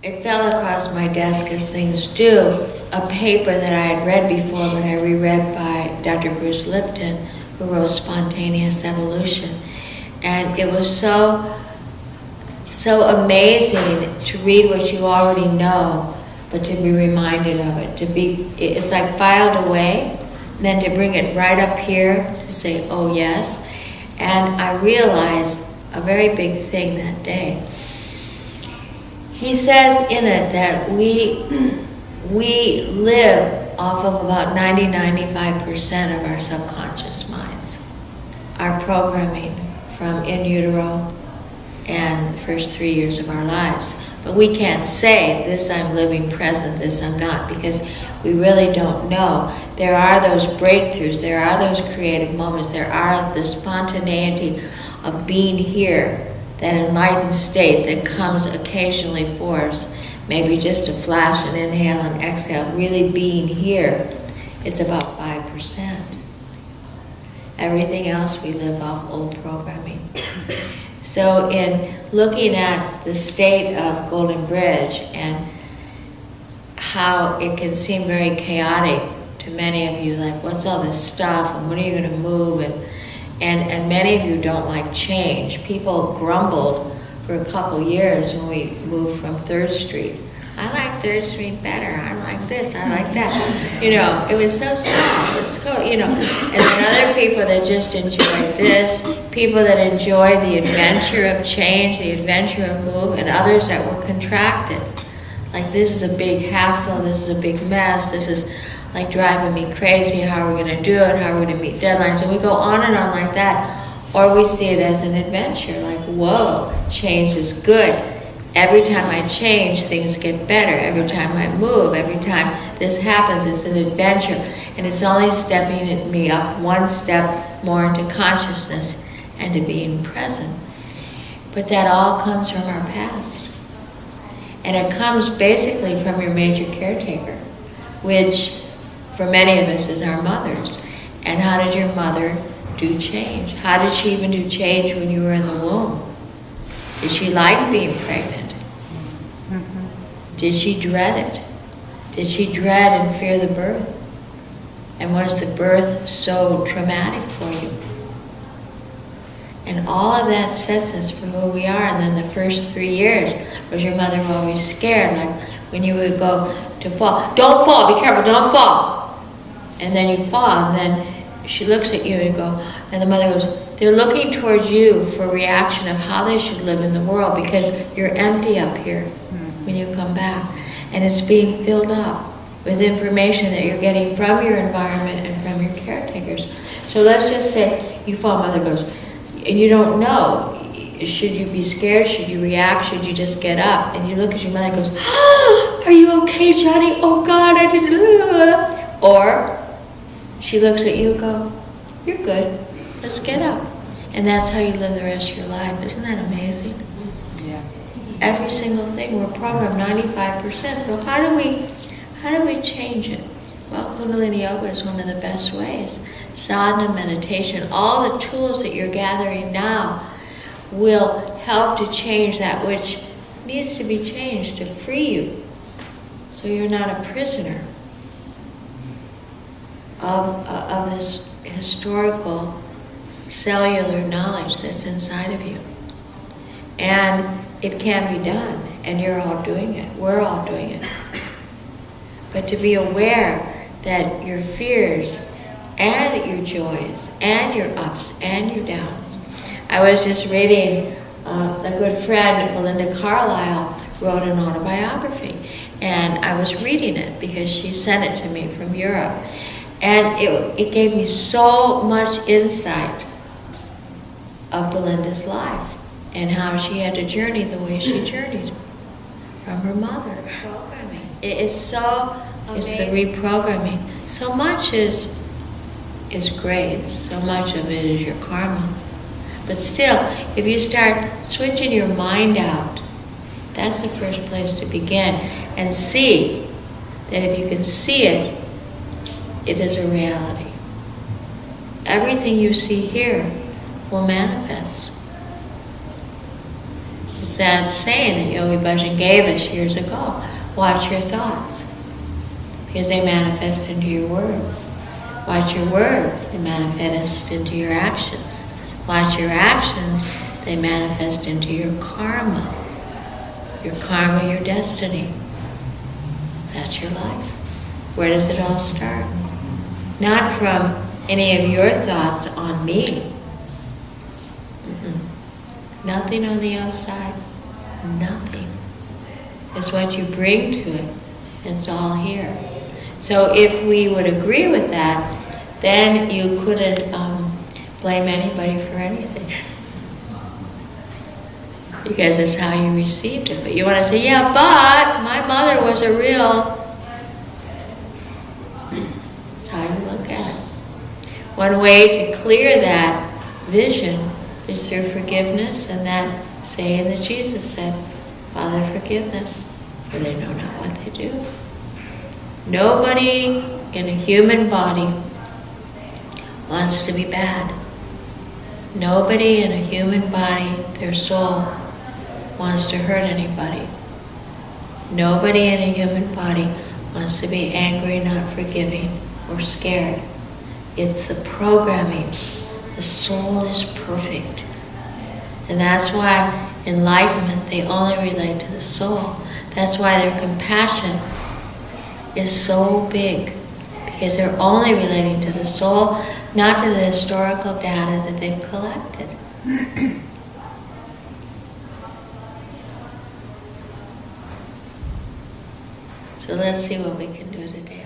it fell across my desk, as things do, a paper that I had read before, but I reread by Dr. Bruce Lipton, who wrote Spontaneous Evolution. And it was so amazing to read what you already know, but to be reminded of it. It's like filed away, then to bring it right up here to say, oh yes. And I realized a very big thing that day. He says in it that we live off of about 90-95% of our subconscious minds, our programming from in utero and the first 3 years of our lives. But we can't say, this I'm living present, this I'm not, because we really don't know. There are those breakthroughs, there are those creative moments, there are the spontaneity of being here, that enlightened state that comes occasionally for us. Maybe just a flash, an inhale and exhale, really being here. It's about 5%. Everything else we live off old programming. So in looking at the state of Golden Bridge and how it can seem very chaotic to many of you, like what's all this stuff and when are you going to move, and many of you don't like change. People grumbled for a couple years when we moved from 3rd Street. I like 3rd Street better. I like this. I like that. You know, it was so small. It was so, you know. And then other people that just enjoyed this, people that enjoyed the adventure of change, the adventure of move, and others that were contracted. Like, this is a big hassle. This is a big mess. This is like driving me crazy. How are we going to do it? How are we going to meet deadlines? And we go on and on like that. Or we see it as an adventure. Like, whoa, change is good. Every time I change, things get better. Every time I move, every time this happens, it's an adventure. And it's only stepping me up one step more into consciousness and to being present. But that all comes from our past. And it comes basically from your major caretaker, which for many of us is our mothers. And how did your mother do change? How did she even do change when you were in the womb? Did she like being pregnant? Did she dread it? Did she dread and fear the birth? And was the birth so traumatic for you? And all of that sets us for who we are. And then the first 3 years, was your mother always scared? Like when you would go to fall, don't fall, be careful, don't fall. And then you fall, and then she looks at you and go, and the mother goes, they're looking towards you for reaction of how they should live in the world, because you're empty up here when you come back. And it's being filled up with information that you're getting from your environment and from your caretakers. So let's just say you fall, mother goes, and you don't know. Should you be scared? Should you react? Should you just get up? And you look at your mother and goes, oh, are you okay, Johnny? Oh God, I didn't. Or she looks at you and go, you're good. Let's get up. And that's how you live the rest of your life. Isn't that amazing? Yeah. Every single thing, we're programmed 95%. So how do we change it? Well, Kundalini Yoga is one of the best ways. Sadhana, meditation, all the tools that you're gathering now will help to change that which needs to be changed, to free you, so you're not a prisoner of this historical cellular knowledge that's inside of you. And it can be done, and you're all doing it. We're all doing it. But to be aware that your fears and your joys and your ups and your downs. I was just reading, a good friend, Belinda Carlisle, wrote an autobiography. And I was reading it because she sent it to me from Europe. And it gave me so much insight of Belinda's life and how she had to journey the way she journeyed from her mother. Programming. It's so amazing. It's the reprogramming. So much is grace. So much of it is your karma. But still, if you start switching your mind out, that's the first place to begin. And see that if you can see it, it is a reality. Everything you see here will manifest. It's that saying that Yogi Bhajan gave us years ago. Watch your thoughts, because they manifest into your words. Watch your words, they manifest into your actions. Watch your actions, they manifest into your karma. Your karma, your destiny. That's your life. Where does it all start? Not from any of your thoughts on me. Nothing on the outside. Nothing. It's what you bring to it. It's all here. So if we would agree with that, then you couldn't blame anybody for anything. Because it's how you received it. But you want to say, yeah, but my mother was a real... That's how you look at it. One way to clear that vision is through forgiveness and that saying that Jesus said, Father, forgive them, for they know not what they do. Nobody in a human body wants to be bad. Nobody in a human body, their soul, wants to hurt anybody. Nobody in a human body wants to be angry, not forgiving, or scared. It's the programming. The soul is perfect. And that's why enlightenment, they only relate to the soul. That's why their compassion is so big. Because they're only relating to the soul, not to the historical data that they've collected. So let's see what we can do today.